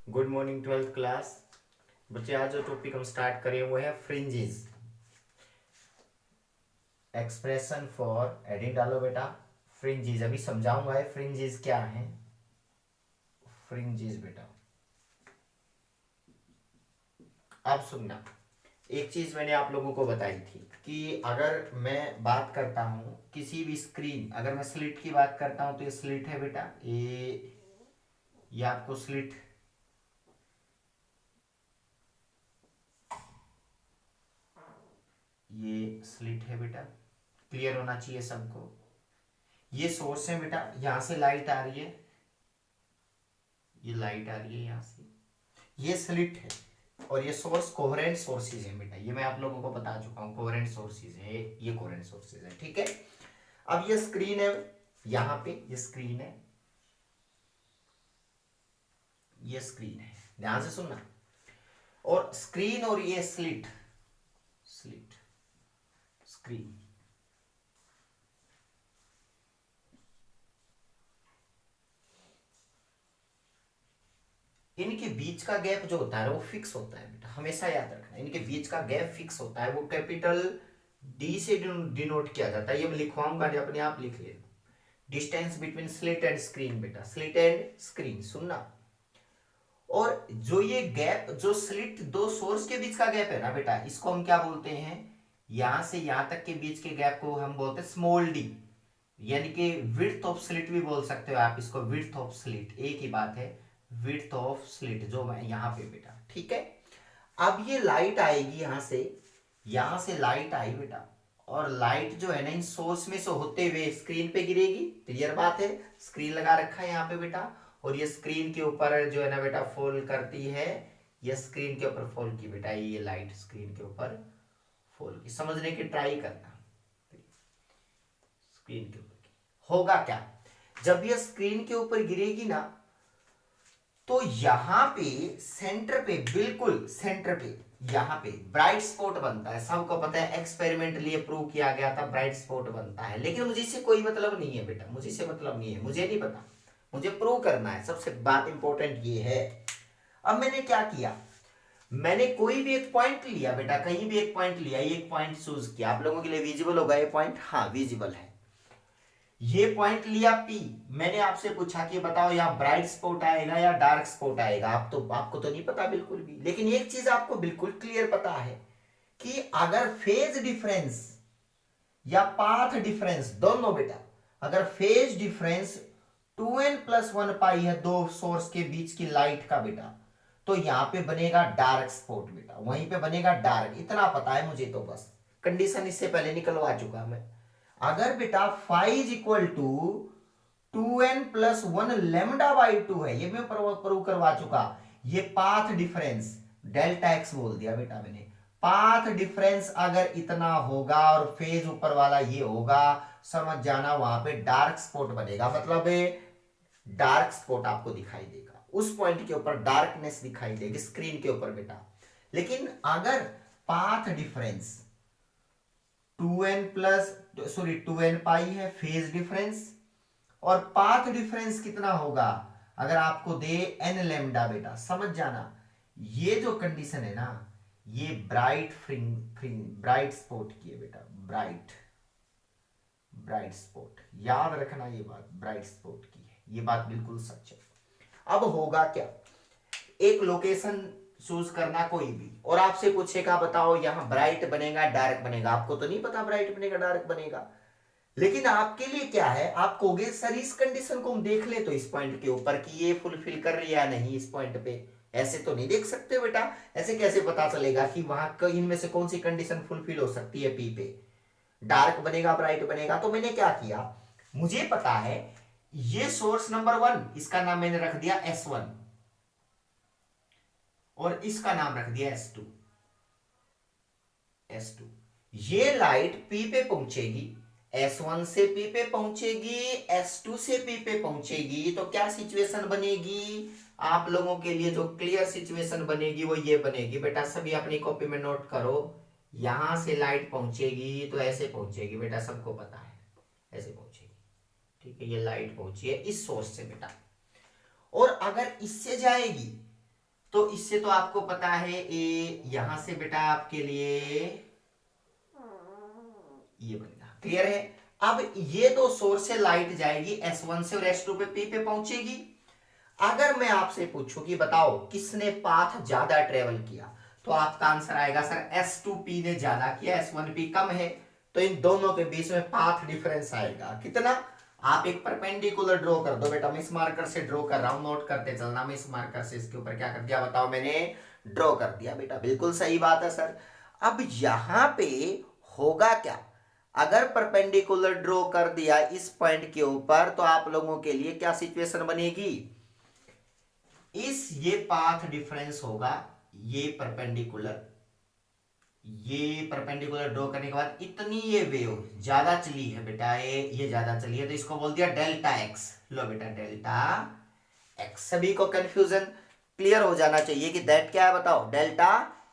Good morning 12th class. बच्चे आज जो टॉपिक हम स्टार्ट करें वो है फ्रिंजेस। एक्सप्रेशन फॉर एडिंग डालो बेटा। फ्रिंजेस अभी समझाऊंगा है फ्रिंजेस क्या है। फ्रिंजेस बेटा आप सुनना। एक चीज मैंने आप लोगों को बताई थी कि अगर मैं बात करता हूं किसी भी स्क्रीन, अगर मैं स्लिट की बात करता हूं तो ये स्लिट है बेटा। ये आपको स्लिट, ये स्लिट है बेटा। क्लियर होना चाहिए सबको। ये सोर्स है बेटा, यहां से लाइट आ रही है, ये लाइट आ रही है यहां से। ये स्लिट है और ये सोर्स कोहेरेंट सोर्सेज है बेटा। ये मैं आप लोगों को बता चुका हूं, कोहेरेंट सोर्सेज है ये कोहेरेंट सोर्सेज है, ठीक है। अब ये स्क्रीन है, यहां पे ये स्क्रीन है, ये स्क्रीन है, ध्यान से सुनना। और स्क्रीन और ये स्लिट, स्लिट स्क्रीन, इनके बीच का गैप जो होता है वो फिक्स होता है बेटा, हमेशा याद रखना। इनके बीच का गैप फिक्स होता है, वो कैपिटल डी से डिनोट किया जाता है। ये मैं लिखवाऊंगा, अपने आप लिख लेना। Distance between slit and screen बेटा, स्लिट एंड स्क्रीन सुनना। और जो ये गैप, जो स्लिट दो सोर्स के बीच का गैप है ना बेटा, इसको हम क्या बोलते हैं, यहां से यहां तक के बीच के गैप को हम बोलते हैं स्मॉल डी, यानी कि विड्थ ऑफ स्लिट भी बोल सकते हो आप इसको। विड्थ ऑफ स्लिट एक ही बात है, विड्थ ऑफ स्लिट जो मैं यहां पे बेटा, ठीक है। अब ये लाइट आएगी यहां से लाइट आई बेटा, और लाइट जो है ना इन सोर्स में से होते हुए स्क्रीन पे गिरेगी। क्लियर बात है, स्क्रीन लगा रखा है यहाँ पे बेटा, और ये स्क्रीन के ऊपर जो है ना बेटा फॉल करती है। ये स्क्रीन के ऊपर फॉल की बेटा, ये लाइट स्क्रीन के ऊपर फॉल की, समझने की ट्राई करना। स्क्रीन के ऊपर होगा क्या, जब ये स्क्रीन के ऊपर गिरेगी ना, तो यहां पे सेंटर पे, बिल्कुल सेंटर पे, यहां पे ब्राइट स्पॉट बनता है। सबको पता है, एक्सपेरिमेंटली प्रूव किया गया था, ब्राइट स्पॉट बनता है। लेकिन मुझे इससे कोई मतलब नहीं है बेटा, मुझे इससे मतलब नहीं है, मुझे नहीं पता, मुझे प्रूव करना है। सबसे बात इंपॉर्टेंट ये है। अब मैंने क्या किया, मैंने कोई भी एक पॉइंट लिया बेटा, कहीं भी एक पॉइंट लिया, एक पॉइंट चूज किया। आप लोगों के लिए विजिबल होगा ये पॉइंट, हाँ विजिबल है। ये पॉइंट लिया P, मैंने आपसे पूछा कि बताओ यहाँ ब्राइट स्पॉट आएगा या डार्क स्पॉट आएगा। आपको तो नहीं पता बिल्कुल भी, लेकिन एक चीज आपको बिल्कुल क्लियर पता है कि अगर फेज डिफरेंस या पाथ डिफरेंस दोनों बेटा, अगर फेज डिफरेंस 2n+1 पाई है दो सोर्स के बीच की लाइट का बेटा, तो यहां पे बनेगा डार्क स्पॉट बेटा, वहीं पे बनेगा डार्क। इतना पता है मुझे, तो बस कंडीशन इससे पहले निकलवा चुका मैं। अगर बेटा five is equal to 2n+1 λ/2 है, ये मैं प्रूव करवा चुका। ये पाथ डिफरेंस डेल्टा एक्स बोल दिया बेटा मैंने। पाथ डिफरेंस अगर इतना होगा और फेज ऊपर वाला ये होगा, समझ जाना वहां पे डार्क स्पॉट बनेगा। मतलब डार्क स्पॉट आपको दिखाई देगा, उस पॉइंट के ऊपर डार्कनेस दिखाई देगी स्क्रीन के ऊपर बेटा। लेकिन अगर पाथ डिफरेंस 2n पाई है फेज डिफरेंस, और पाथ डिफरेंस कितना होगा, अगर आपको दे n लैम्डा बेटा, समझ जाना ये जो कंडीशन है ना, ये ब्राइट स्पॉट की है बेटा। ब्राइट स्पॉट याद रखना, ये बात ब्राइट स्पॉट की है, ये बात बिल्कुल सच है। अब होगा क्या, एक लोकेशन चूज करना कोई भी, और आपसे पूछेगा बताओ यहां ब्राइट बनेगा डार्क बनेगा। आपको तो नहीं पता ब्राइट बनेगा डार्क बनेगा, लेकिन आपके लिए क्या है, आप कहोगे सर इस कंडीशन को हम देख ले तो इस पॉइंट के ऊपर कि ये फुलफिल कर रही है या नहीं इस पॉइंट पे। ऐसे तो नहीं देख सकते बेटा, ऐसे कैसे पता चलेगा कि वहां इनमें से कौन सी कंडीशन फुलफिल हो सकती है पी पे, डार्क बनेगा ब्राइट बनेगा। तो मैंने क्या किया, मुझे पता है ये सोर्स नंबर 1, इसका नाम मैंने रख दिया S1, और इसका नाम रख दिया S2। ये लाइट P पे पहुंचेगी, S1 से P पे पहुंचेगी, S2 से P पे पहुंचेगी। तो क्या सिचुएशन बनेगी, आप लोगों के लिए जो क्लियर सिचुएशन बनेगी वो ये बनेगी बेटा, सभी अपनी कॉपी में नोट करो। यहां से लाइट पहुंचेगी तो ऐसे पहुंचेगी बेटा, सबको पता है ऐसे पहुंचेगी, ठीक है। ये लाइट पहुंची है इस सोर्स से बेटा, और अगर इससे जाएगी तो इससे तो आपको पता है ए यहां से बेटा आपके लिए ये बनेगा। क्लियर है? अब ये दो सोर्स से लाइट जाएगी S1 से और S2 पे P पे पहुंचेगी। अगर मैं आपसे पूछूं कि बताओ किसने पाथ ज्यादा ट्रेवल किया, तो आपका आंसर आएगा सर S2P ने ज्यादा किया, S1P कम है। तो इन दोनों के बीच में पाथ डिफरेंस आएगा कितना? आप एक परपेंडिकुलर ड्रॉ कर दो बेटा, मैं इस मार्कर से ड्रॉ कर रहा हूं, नोट करते चलना। मैं इस मार्कर से इसके ऊपर क्या कर दिया बताओ, मैंने ड्रॉ कर दिया बेटा। बिल्कुल सही बात है सर। अब यहां पे होगा क्या, अगर परपेंडिकुलर ड्रॉ कर दिया इस पॉइंट के ऊपर, तो आप लोगों के लिए क्या सिचुएशन बनेगी, इस ये पाथ डिफरेंस होगा, ये परपेंडिकुलर ड्रॉ करने के बाद इतनी ये वेव ज्यादा चली है बेटा, ये ज्यादा चली है, तो इसको बोल दिया डेल्टा एक्स। लो बेटा डेल्टा एक्स। सभी को कंफ्यूजन क्लियर हो जाना चाहिए कि दैट क्या है बताओ, डेल्टा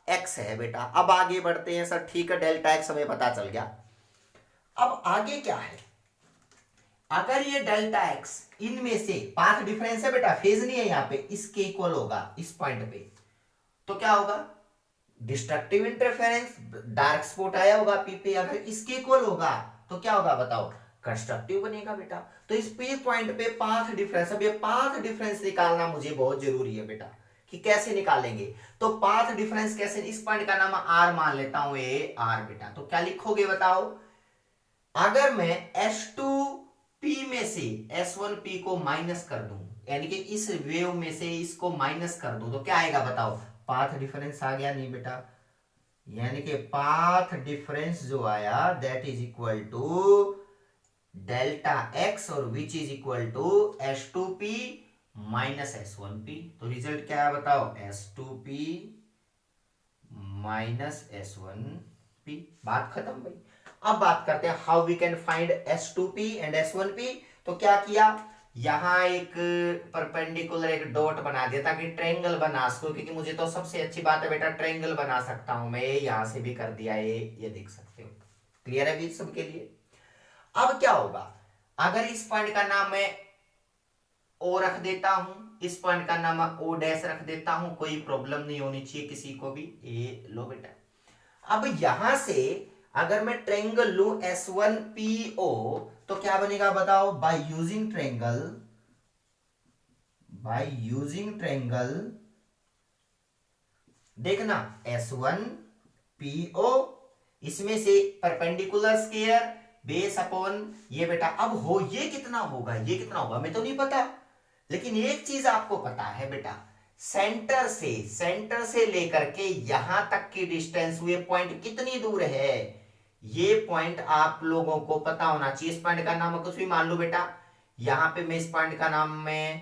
एक्स है बेटा। अब आगे बढ़ते हैं सर, ठीक है डेल्टा एक्स हमें पता चल गया। अब आगे क्या है, अगर ये डेल्टा एक्स इनमें से पाथ डिफरेंस है बेटा, फेज नहीं है यहां पे, इसके इक्वल होगा इस पॉइंट पे, तो क्या होगा, डिस्ट्रक्टिव इंटरफेरेंस, डार्क स्पॉट आया होगा पी पे। अगर इसके इक्वल होगा तो क्या होगा बताओ, कंस्ट्रक्टिव बनेगा बेटा। तो इस पी पॉइंट पे पाथ डिफरेंस, अब ये पाथ डिफरेंस निकालना मुझे बहुत जरूरी है बेटा, कि कैसे निकालेंगे। तो पाथ डिफरेंस कैसे, इस पॉइंट का नाम आर मान लेता हूं, ए आर बेटा। तो क्या लिखोगे बताओ, अगर मैं S2P में से S1P को माइनस कर दूं, यानी कि इस वेव में से इसको माइनस कर दूं, तो क्या आएगा बताओ, पाथ डिफरेंस आ गया नहीं बेटा, यानी कि पाथ डिफरेंस जो आया that is equal to delta X और which is equal to S2P minus S1P। तो रिजल्ट क्या है बताओ, S2P माइनस S1P। बात खत्म भाई। अब बात करते हैं how we can find S2P and S1P। तो क्या किया, यहां एक परपेंडिकुलर एक डॉट बना दिया ताकि ट्रायंगल बना सको, क्योंकि मुझे तो सबसे अच्छी बात है बेटा ट्रायंगल बना सकता हूं मैं, यहां से भी कर दिया, ये देख सकते हो। क्लियर है बीच सबके लिए? अब क्या होगा, अगर इस पॉइंट का नाम मैं ओ रख देता हूं, इस पॉइंट का नाम ओ डैश रख देता हूं, कोई प्रॉब्लम नहीं होनी चाहिए किसी को भी। ए लो बेटा, अब यहां से अगर मैं ट्रायंगल लू S1PO, तो क्या बनेगा बताओ, बाय यूजिंग ट्रायंगल देखना S1PO, इसमें से परपेंडिकुलर स्क्वायर बेस अपॉन ये बेटा। अब हो ये कितना होगा, ये कितना होगा मैं तो नहीं पता, लेकिन एक चीज आपको पता है बेटा, सेंटर से लेकर के यहां तक की डिस्टेंस, ये पॉइंट कितनी दूर है, ये पॉइंट आप लोगों को पता होना चाहिए। इस पॉइंट का नाम कुछ भी मान लो बेटा, यहां पे मैं इस पॉइंट का नाम मैं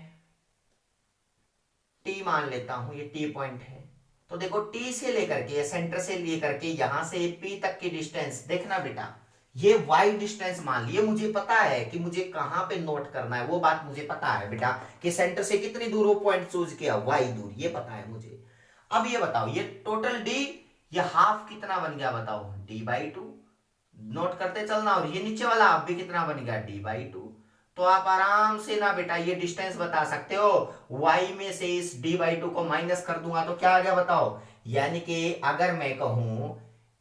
टी मान लेता हूं, ये टी पॉइंट है। तो देखो टी से लेकर के, सेंटर से लेकर के यहां से पी तक की डिस्टेंस देखना बेटा, ये वाई डिस्टेंस मान लिए, मुझे पता है कि मुझे कहां पे नोट करना है, वो बात मुझे पता है बेटा, कि सेंटर से कितनी दूर वो पॉइंट चूज किया, वाई दूर, ये पता है मुझे। अब ये बताओ, ये टोटल डी, ये हाफ कितना बन गया बताओ, D/2। नोट करते चलना। और ये नीचे वाला हाफ भी कितना बन गया, D/2। तो आप आराम से ना बेटा ये डिस्टेंस बता सकते हो, y में से इस D/2 को माइनस कर दूंगा तो क्या आ गया बताओ, यानी कि अगर मैं कहूं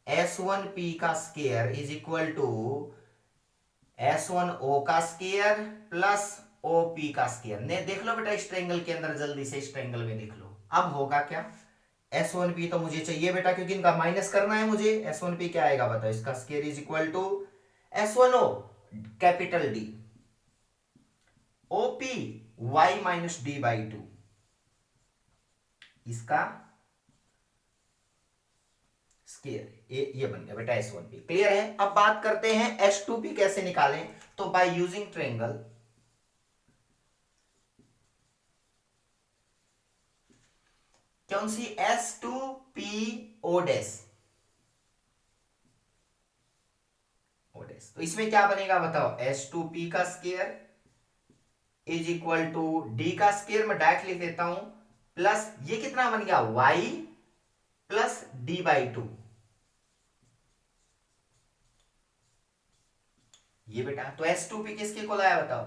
S1P का square is equal to S1O का स्क्वायर प्लस OP का स्क्वायर। ने देख लो बेटा इस ट्रायंगल के अंदर, जल्दी से इस ट्रायंगल में देख लो। अब होगा क्या, S1P तो मुझे चाहिए बेटा, क्योंकि इनका माइनस करना है मुझे। S1P क्या आएगा बताओ, इसका square is equal to S1O capital D, OP y minus D/2, इसका स्क्वायर। ये बन गया बेटा S1P। क्लियर है? अब बात करते हैं S2P कैसे निकालें। तो बाय यूजिंग ट्रायंगल, कौन सी, S2PO डैश। तो इसमें क्या बनेगा बताओ, S2P का square is equal to D का स्क्वायर, मैं डायरेक्ट लिख देता हूं, प्लस ये कितना बन गया, y प्लस D/2। ये बेटा तो S2P किसके इक्वल आया बताओ,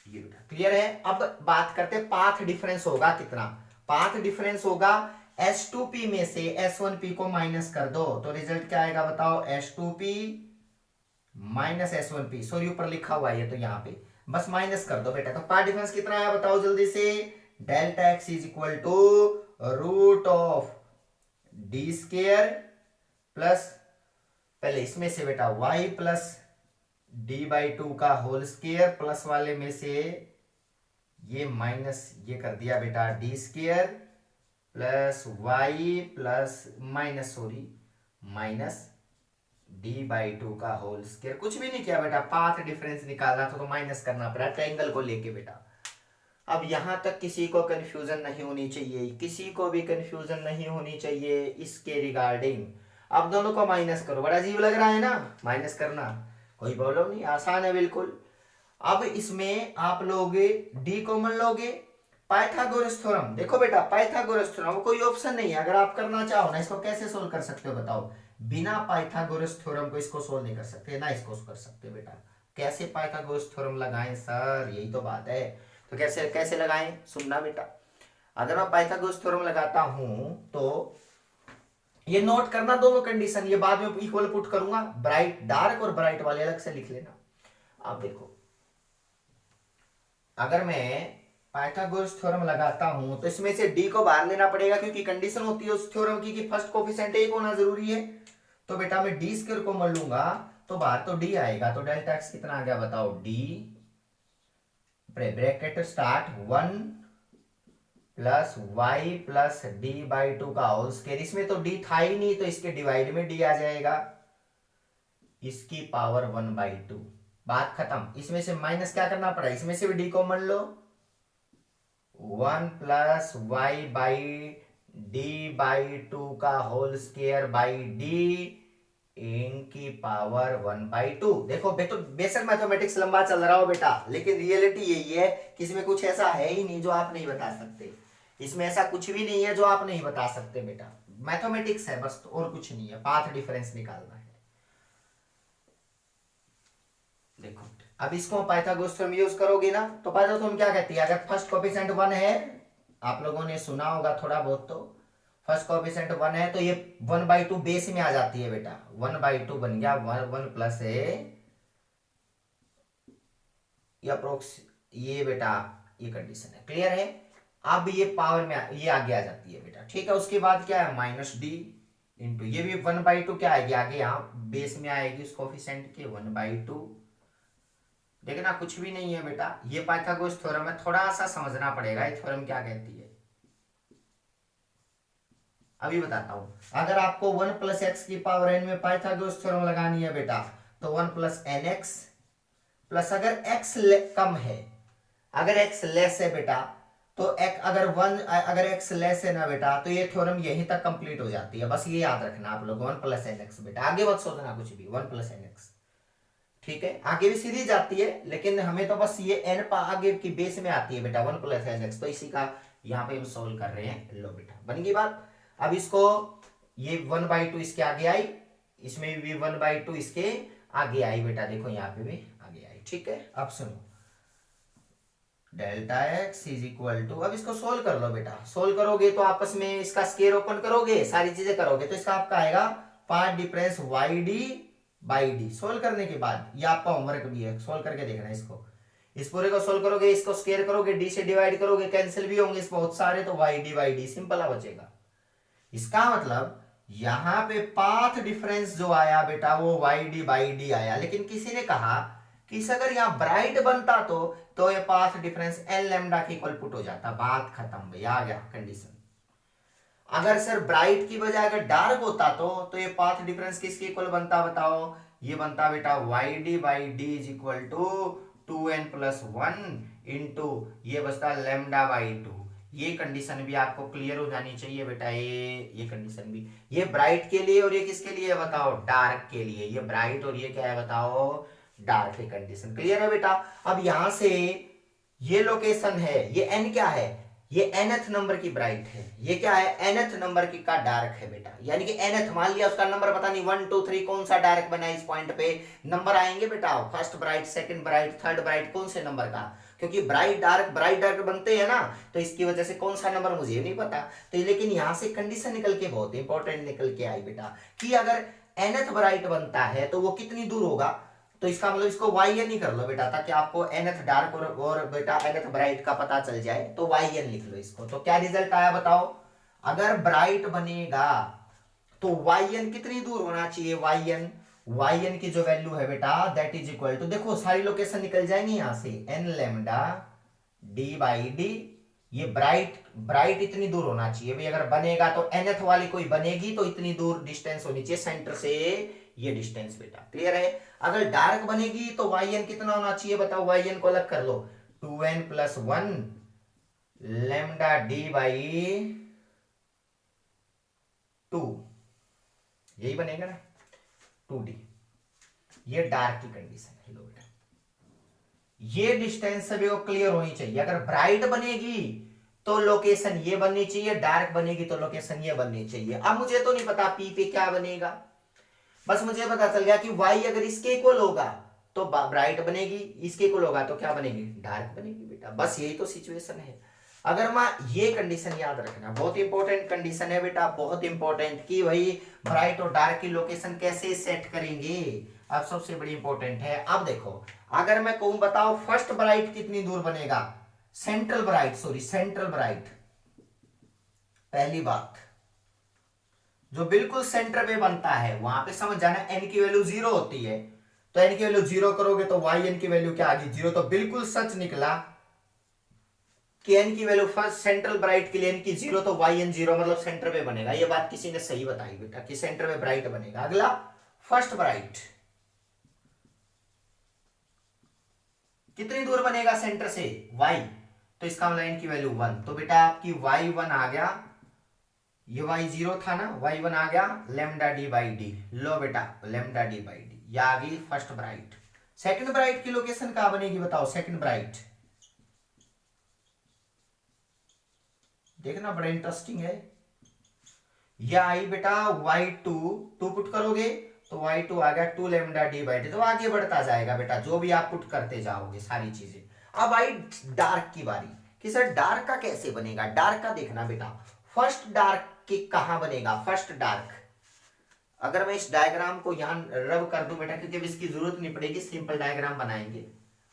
ये बेटा क्लियर है। अब बात करते हैं पाथ डिफरेंस होगा कितना। पाथ डिफरेंस होगा S2P में से S1P को माइनस कर दो तो रिजल्ट क्या आएगा बताओ, S2P माइनस S1P। सॉरी ऊपर लिखा हुआ है तो यहाँ पे बस माइनस कर दो बेटा। तो पाथ डिफरेंस कितना आया बताओ जल्दी से, delta X is equal to root of D square plus, पहले इसमें से बेटा y प्लस d/2 का होल स्केयर प्लस वाले में से ये माइनस ये कर दिया बेटा D square plus Y plus minus sorry minus d/2 का होल स्केयर। कुछ भी नहीं किया बेटा, पाथ डिफरेंस निकालना तो माइनस करना पड़ा ट्रायंगल को लेके बेटा। अब यहां तक किसी को कंफ्यूजन नहीं होनी चाहिए, किसी को भी कंफ्यूजन नहीं होनी चाहिए इसके रिगार्डिंग। अब दोनों को माइनस करो, बड़ा अजीब लग रहा है ना माइनस करना, कोई प्रॉब्लम नहीं, आसान है बिल्कुल। अब इसमें आप लोगे डी कॉमन लोगे, पाइथागोरस थ्योरम, देखो बेटा पाइथागोरस थ्योरम कोई ऑप्शन नहीं है, अगर आप करना चाहो ना इसको कैसे सोल्व कर सकते हो बताओ, बिना पाइथागोरस थ्योरम को इसको सोल्व नहीं कर सकते ना इसको कर सकते बेटा। कैसे पाइथागोरस थ्योरम लगाएं सर, यही तो बात है। तो कैसे कैसे लगाएं सुनना बेटा, अगर मैं पाइथागोरस थ्योरम लगाता हूं तो ये नोट करना दोनों कंडीशन, ये बाद में इक्वल पुट करूंगा, ब्राइट डार्क और ब्राइट वाले अलग से लिख लेना। अब देखो अगर मैं पाइथागोरस थ्योरम लगाता हूं तो इसमें से डी को बाहर लेना पड़ेगा क्योंकि कंडीशन होती है उस थ्योरम की कि फर्स्ट कोफिशिएंट एक होना जरूरी है। तो बेटा मैं डी स्क्वायर को मर लूंगा तो बाहर तो डी आएगा, तो डेल्टा एक्स कितना आ गया बताओ, D bracket start 1 plus Y plus d/2 का होल स्क्वायर। इसमें तो d था ही नहीं तो इसके डिवाइड में d आ जाएगा, इसकी पावर 1/2, बात खत्म। इसमें से माइनस क्या करना पड़ा, इसमें से भी d कॉमन लो, 1 प्लस वाई बाई d/2 का होल स्क्वायर बाई d इनकी पावर 1/2। देखो बेशक मैथमेटिक्स लंबा चल रहा हो बेटा, लेकिन रियलिटी यही है कि इसमें कुछ ऐसा है ही नहीं जो आप नहीं बता सकते, इसमें ऐसा कुछ भी नहीं है जो आप नहीं बता सकते बेटा, मैथमेटिक्स है बस, तो और कुछ नहीं है, पाथ डिफरेंस निकालना है। देखो अब इसको पाइथागोरस थ्योरम यूज करोगे ना तो पाइथागोरस थ्योरम क्या कहती है, अगर फर्स्ट कोएफिशिएंट 1 है, आप लोगों ने सुना होगा थोड़ा बहुत, तो फर्स्ट कोएफिशिएंट 1 है तो ये 1/2 बेस में आ जाती है बेटा, 1/2 बन गया 1 प्लस है ये अप्रोक्स, ये बेटा ये कंडीशन है, क्लियर है। अब ये पावर में ये आगे आ जाती है बेटा, ठीक है। उसके बाद क्या है माइनस डी इंटू ये भी 1/2 क्या आएगी आगे यहाँ बेस में आएगी उस कोफिशिएंट के 1/2। देखना कुछ भी नहीं है बेटा, ये पाइथागोरस थ्योरम है, थोड़ा सा समझना पड़ेगा ये थ्योरम क्या कहती है। अभी बताता हूं, अगर आपको 1 प्लस एक्स की पावर n में पाइथागोरस थ्योरम लगानी है बेटा तो 1 प्लस एन एक्स प्लस, अगर x कम है, अगर x लेस है बेटा तो अगर x लेस है ना बेटा तो ये थ्योरम यहीं तक कंप्लीट हो जाती है, बस ये याद रखना आप लोग 1 प्लस एन एक्स बेटा, आगे मत सोचना कुछ भी, 1 प्लस एन एक्स, ठीक है। आगे भी सीरीज आती है लेकिन हमें तो बस ये n आगे की बेस में आती है बेटा 1 प्लस एन एक्स, तो इसी का यहाँ पे हम सोल्व कर रहे हैं। लो बेटा बन गई बात। अब इसको ये 1/2 इसके आगे आई, इसमें भी 1/2 इसके आगे आई बेटा, देखो यहाँ पे भी आगे आई, ठीक है। अब सुनो delta X is equal to, अब इसको सोल्व कर लो बेटा, सोल्व करोगे तो आपस में इसका स्केयर ओपन करोगे, सारी चीजें करोगे तो इसका आपका आएगा path difference Y D by D. Solve करने के बाद ये आपका होमवर्क भी है, सोल्व करके देखना इसको, इस पूरे को सोल्व करोगे, इसको स्केयर करोगे, डी से डिवाइड करोगे, कैंसिल भी होंगे इस बहुत सारे, तो Y D by D simple बचेगा। इसका मतलब यहां पे पाथ डिफरेंस जो आया बेटा वो वाई डी बाई डी आया, लेकिन किसी ने कहा कि अगर यहां ब्राइट बनता तो ये पाथ डिफरेंस एल लैम्डा के इक्वल पुट हो जाता, बात खत्म भैया, आ गया कंडीशन। अगर सर ब्राइट की बजाय अगर डार्क होता तो ये पाथ डिफरेंस किसके इक्वल बनता बताओ, ये बनता बेटा Y D by D is equal to 2n+1 into ये बचता लैम्डा बाई 2। ये कंडीशन भी आपको क्लियर हो जानी चाहिए बेटा, ये कंडीशन भी, ये ब्राइट के लिए और ये किसके लिए बताओ, डार्क के लिए, ये ब्राइट और ये क्या है बताओ डार्क की कंडीशन, क्लियर है बेटा। अब यहां से ये लोकेशन है, ये n क्या है, ये nth नंबर की ब्राइट है, ये क्या है nth नंबर की का डार्क है बेटा, यानी कि nth मान लिया उसका नंबर पता नहीं 1 2 3 कौन सा डार्क बना है, इस पॉइंट पे नंबर आएंगे बेटा, first bright, second bright, third bright, कौन से नंबर का, क्योंकि ब्राइट डार्क बनते हैं ना, तो इसकी वजह से कौन सा नंबर मुझे नहीं पता। तो लेकिन यहां से कंडीशन निकल के बहुत इंपॉर्टेंट निकल के आई बेटा कि अगर nth ब्राइट बनता है तो वो कितनी दूर होगा, तो इसका मतलब इसको yn ही कर लो बेटा, ताकि आपको nth डार्क और बेटा nth ब्राइट का पता चल जाए, तो yn लिख लो इसको। तो क्या रिजल्ट आया बताओ, अगर ब्राइट बनेगा तो yn कितनी दूर होना चाहिए, yn की जो वैल्यू है बेटा दैट इज इक्वल टू, देखो सारी लोकेशन निकल जाएंगी यहां से, n lambda d by D, ये ब्राइट इतनी दूर होना चाहिए भाई, अगर बनेगा तो nth वाली कोई बनेगी तो इतनी दूर डिस्टेंस होनी चाहिए सेंटर से ये डिस्टेंस बेटा, क्लियर है। अगर डार्क बनेगी तो yn कितना होना चाहिए बताओ, yn को अलग कर लो, 2n plus 1 lambda d by 2, यही बनेगा ना 2d, ये डार्क की कंडीशन है। लो बेटा ये डिस्टेंस सभी को क्लियर होनी चाहिए, अगर ब्राइट बनेगी तो लोकेशन ये बननी चाहिए, डार्क बनेगी तो लोकेशन ये बननी चाहिए। अब मुझे तो नहीं पता p पे क्या बनेगा, बस मुझे पता चल गया कि y अगर इसके इक्वल होगा तो ब्राइट बनेगी, इसके इक्वल होगा तो क्या बनेगी, डार्क बनेगी बेटा, बस यही तो सिचुएशन है। अगर मैं ये कंडीशन याद रखना, बहुत इंपॉर्टेंट कंडीशन है बेटा, बहुत इंपॉर्टेंट कि भाई ब्राइट और डार्क की लोकेशन कैसे सेट करेंगे, अब सबसे बड़ी इंपॉर्टेंट है। अब देखो अगर मैं कहूं बताओ फर्स्ट ब्राइट कितनी दूर बनेगा, सेंट्रल ब्राइट, पहली बात जो बिल्कुल सेंटर पे बनता है वहां पे समझ जाना n की वैल्यू 0 होती है, तो n की वैल्यू 0 करोगे तो yn की वैल्यू क्या आ गई 0, तो बिल्कुल सच निकला कि n की वैल्यू फर्स्ट सेंट्रल ब्राइट के लिए n की 0, तो yn 0 मतलब सेंटर पे बनेगा, ये बात किसी ने सही बताई बेटा कि सेंटर पे ब्राइट बनेगा। अगला फर्स्ट ब्राइट कितनी दूर बनेगा सेंटर से y, तो इसका मतलब n की वैल्यू 1, तो बेटा आपकी y1 आ गया, ये y0 था ना, y1 आ गया लैम्डा d बाई डी, लो बेटा लैम्डा d बाई डी, ये आ गई फर्स्ट ब्राइट। सेकंड ब्राइट की लोकेशन कहां बनेगी बताओ, सेकंड ब्राइट देखना बड़ा इंटरेस्टिंग है, ये आई बेटा y2, 2 पुट करोगे तो y2 आ गया 2 लैम्डा d बाई डी, तो आगे बढ़ता जाएगा बेटा जो भी आप पुट करते जाओगे सारी चीजें। अब आई डार्क की बारी कि सर डार्क का कैसे बनेगा, डार्क का देखना बेटा, फर्स्ट डार्क की कहां बनेगा, फर्स्ट डार्क, अगर मैं इस डायग्राम को यहां रब कर दूं बेटा क्योंकि इसकी जरूरत नहीं पड़ेगी, सिंपल डायग्राम बनाएंगे।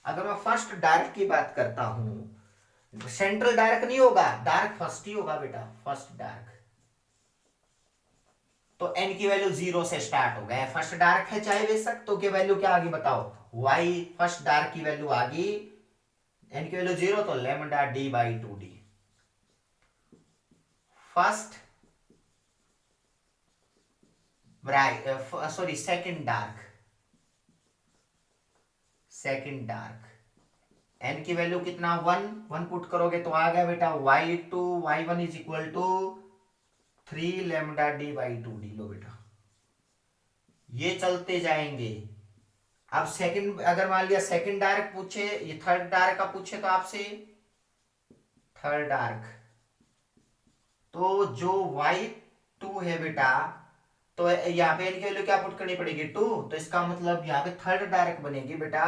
अगर मैं फर्स्ट डार्क की बात करता हूं, सेंट्रल डार्क नहीं होगा, डार्क फर्स्ट ही होगा बेटा, फर्स्ट डार्क, तो n की वैल्यू 0 से स्टार्ट हो गया, फर्स्ट डार्क है चाहे बेशक, तो की वैल्यू क्या आ गई बताओ, y फर्स्ट डार्क की वैल्यू आ गई, n की वैल्यू 0 तो lambda d by 2d, first bright sorry second dark, n की वैल्यू कितना 1 पुट करोगे तो आ गया बेटा y1 is equal to 3 lambda d by 2d, लो बेटा ये चलते जाएंगे। अब सेकंड, अगर मान लिया सेकंड डार्क पूछे, ये थर्ड डार्क का पूछे तो आपसे थर्ड डार्क, तो जो y2 है बेटा, तो यहाँ पे n की वैल्यू क्या पुट करनी पड़ेगी 2, तो इसका मतलब यहाँ पे थर्ड डायरेक्ट बनेगी बेटा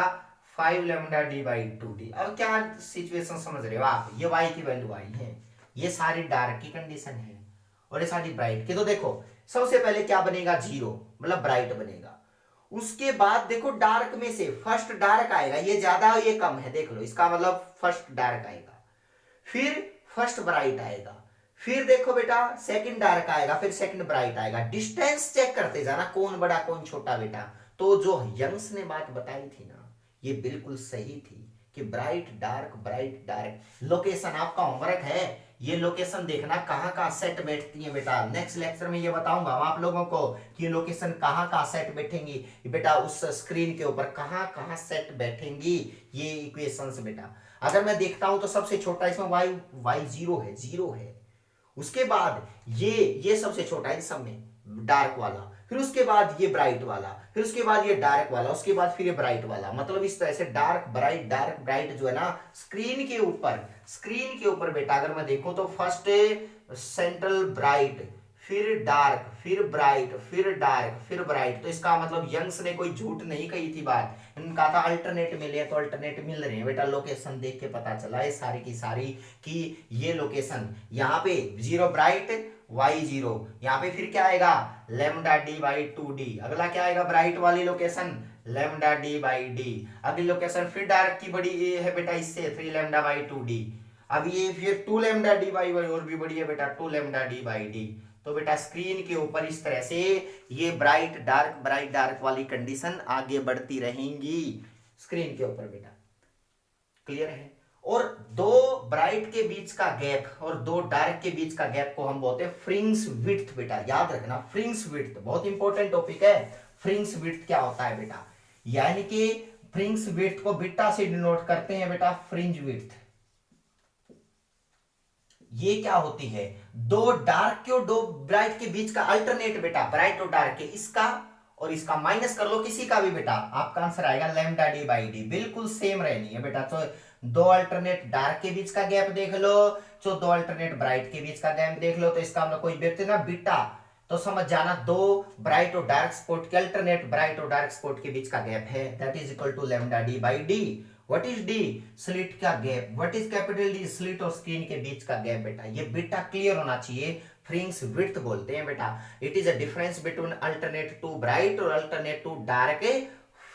5 लैम्डा d बाई 2d। अब क्या सिचुएशन समझ रहे हो आप, ये y की वैल्यू आई है, ये सारी डार्क की कंडीशन है और ये सारी ब्राइट की। तो देखो सबसे पहले क्या बनेगा 0 मतलब ब्राइट बनेगा, उसके बाद देखो डार्क में से फर्स्ट डार्क आएगा, ये ज्यादा है ये कम है देख लो, इसका मतलब फर्स्ट डार्क आएगा, फिर फर्स्ट ब्राइट आएगा, फिर देखो बेटा सेकंड डार्क आएगा, फिर सेकंड ब्राइट आएगा, डिस्टेंस चेक करते जाना कौन बड़ा कौन छोटा बेटा। तो जो यंग्स ने बात बताई थी ना ये बिल्कुल सही थी कि ब्राइट डार्क लोकेशन आपका होमवर्क है, ये लोकेशन देखना कहां कहां सेट बैठती है बेटा। नेक्स्ट लेक्चर में ये बताऊंगा आप लोगों को कि लोकेशन कहां कहां सेट बैठेंगी बेटा, उस स्क्रीन के ऊपर कहां कहां सेट बैठेंगी ये इक्वेशंस बेटा। अगर मैं देखता हूं तो सबसे छोटा इसमें y 0 है, उसके बाद ये सबसे छोटा है सब में डार्क वाला, फिर उसके बाद ये ब्राइट वाला, फिर उसके बाद ये डार्क वाला, उसके बाद फिर ये ब्राइट वाला। मतलब इस तरह से डार्क ब्राइट जो है ना स्क्रीन के ऊपर बेटा अगर मैं देखूं तो फर्स्ट सेंट्रल ब्राइट, फिर डार्क, फिर ब्राइट, फिर डार्क, फिर ब्राइट। तो इसका मतलब यंग्स ने कोई झूठ नहीं कही थी बात, इन्होंने कहा था अल्टरनेट मिले, तो अल्टरनेट मिल रहे हैं बेटा। लोकेशन देख के पता चला है सारी की सारी कि ये लोकेशन यहाँ पे 0 ब्राइट y0, यहाँ पे फिर क्या आएगा लेमडा डी बाई 2d। अगला क्या आएगा ब्राइट वाली location lambda D by D. अगली लोकेशन फिर डार्क की बड़ी ये है बेटा इससे 3 लेमडा बाई 2d। अब ये फिर 2 लेमडा डी बाई वाई और भी बड़ी है बेटा 2 लेमडा डी बाई डी। तो बेटा स्क्रीन के ऊपर इस तरह से ये ब्राइट डार्क वाली कंडीशन आगे बढ़ती रहेंगी स्क्रीन के ऊपर बेटा। क्लियर है। और दो ब्राइट के बीच का गैप और दो डार्क के बीच का गैप को हम बोलते हैं फ्रिंज विड्थ बेटा। याद रखना फ्रिंज विड्थ बहुत इंपॉर्टेंट टॉपिक है। फ्रिंज विड्थ क्या होता है बेटा, यानी कि फ्रिंज विड्थ को बीटा से डिनोट करते हैं बेटा फ्रिंज विड्थ। ये क्या होती है, दो डार्क के और दो ब्राइट के बीच का अल्टरनेट बेटा, ब्राइट और डार्क के, इसका और इसका माइनस कर लो किसी का भी बेटा, आपका आंसर आएगा लेमडा डी बाई डी। बिल्कुल सेम रहनी है बेटा। तो दो अल्टरनेट डार्क के बीच का गैप देख लो, तो दो अल्टरनेट ब्राइट के बीच का गैप देख लो। तो इसका मतलब कोई व्यक्ति ना बीटा, तो समझ जाना दो ब्राइट और डार्क स्पॉट के अल्टरनेट ब्राइट और डार्क स्पॉट के बीच का गैप है, that is equal to lambda D by D. What is D, slit का gap. What is capital D, slit और स्क्रीन के बीच का गैप बेटा। ये बेटा क्लियर होना चाहिए, फ्रिंज विड्थ बोलते हैं बेटा। It is a difference between alternate two bright और अल्टरनेट टू डार्क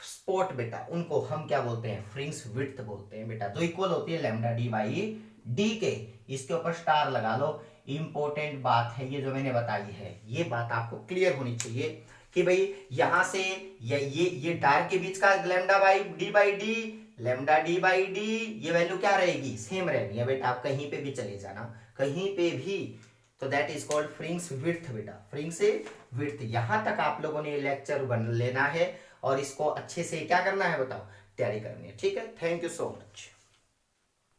स्पॉट बेटा, उनको हम क्या बोलते हैं फ्रिंज विड्थ बोलते हैं बेटा। जो इक्वल होती है लेमडा डी बाई डी के। इसके ऊपर स्टार लगा लो, इंपॉर्टेंट बात है ये जो मैंने बताई है, ये बात आपको क्लियर होनी चाहिए कि भाई यहां से ये डार्क के बीच का lambda by D, lambda D by D, ये वैल्यू क्या रहेगी सेम रहनी है बेटा। आप कहीं पे भी चले जाना, कहीं पे भी, तो that is called fringe width बेटा, फ्रिंज विड्थ। यहां तक आप लोगों ने लेक्चर बन लेना है और इसको अच्छे से क्या करना है बताओ, तैयारी करनी है। ठीक है, थैंक यू सो मच।